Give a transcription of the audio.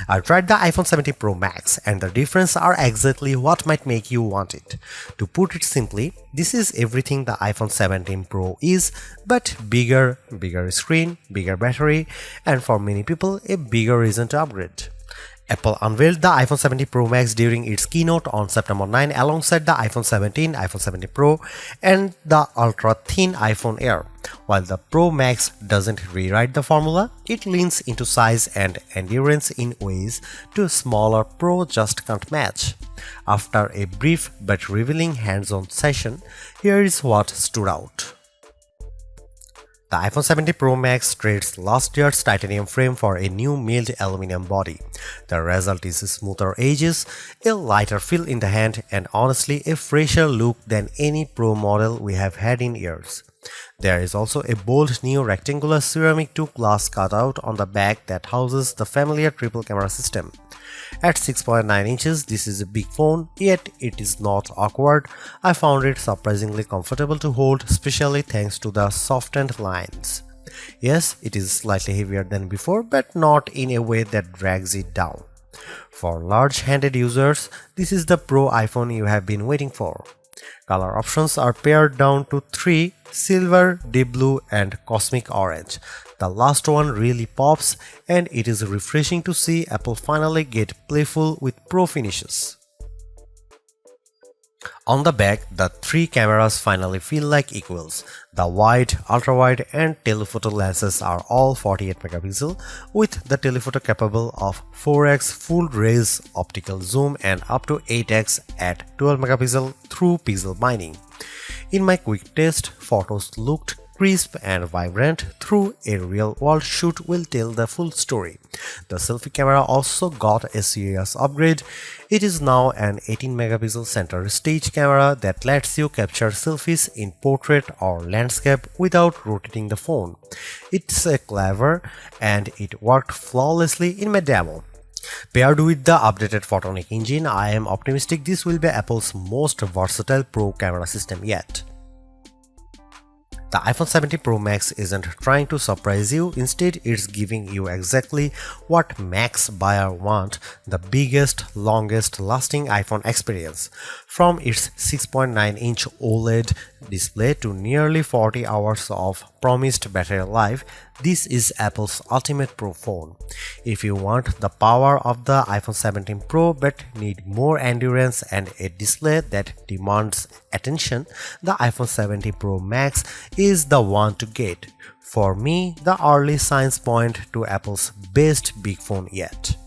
I tried the iPhone 17 Pro Max and the difference are exactly what might make you want it. To put it simply, this is everything the iPhone 17 Pro is, but bigger screen, bigger battery, and for many people a bigger reason to upgrade. Apple unveiled the iPhone 17 Pro Max during its keynote on September 9 alongside the iPhone 17, iPhone 17 Pro, and the ultra-thin iPhone Air. While the Pro Max doesn't rewrite the formula, it leans into size and endurance in ways the smaller Pro just can't match. After a brief but revealing hands-on session, here is what stood out. The iPhone 17 Pro Max trades last year's titanium frame for a new milled aluminum body. The result is smoother edges, a lighter feel in the hand, and honestly a fresher look than any Pro model we have had in years. There is also a bold new rectangular ceramic to glass cutout on the back that houses the familiar triple camera system. At 6.9 inches, this is a big phone, yet it is not awkward. I found it surprisingly comfortable to hold, especially thanks to the softened lines. Yes, it is slightly heavier than before, but not in a way that drags it down. For large-handed users, this is the Pro iPhone you have been waiting for. Color options are pared down to 3: silver, deep blue, and cosmic orange. The last one really pops, and it is refreshing to see Apple finally get playful with Pro finishes. On the back, the three cameras finally feel like equals. The wide, ultra-wide, and telephoto lenses are all 48 megapixel, with the telephoto capable of 4x full-raise optical zoom and up to 8x at 12 megapixel through pixel mining. In my quick test, photos looked crisp and vibrant. Through a real-world shoot will tell the full story. The selfie camera also got a serious upgrade. It is now an 18 megapixel center stage camera that lets you capture selfies in portrait or landscape without rotating the phone. It's clever and it worked flawlessly in my demo. Paired with the updated Photonic engine, I am optimistic this will be Apple's most versatile Pro camera system yet. The iPhone 17 Pro Max isn't trying to surprise you, instead it's giving you exactly what Max buyers want: the biggest, longest lasting iPhone experience. From its 6.9-inch OLED display to nearly 40 hours of promised battery life, this is Apple's ultimate Pro phone. If you want the power of the iPhone 17 Pro but need more endurance and a display that demands attention, the iPhone 17 Pro Max is the one to get. For me, the early signs point to Apple's best big phone yet.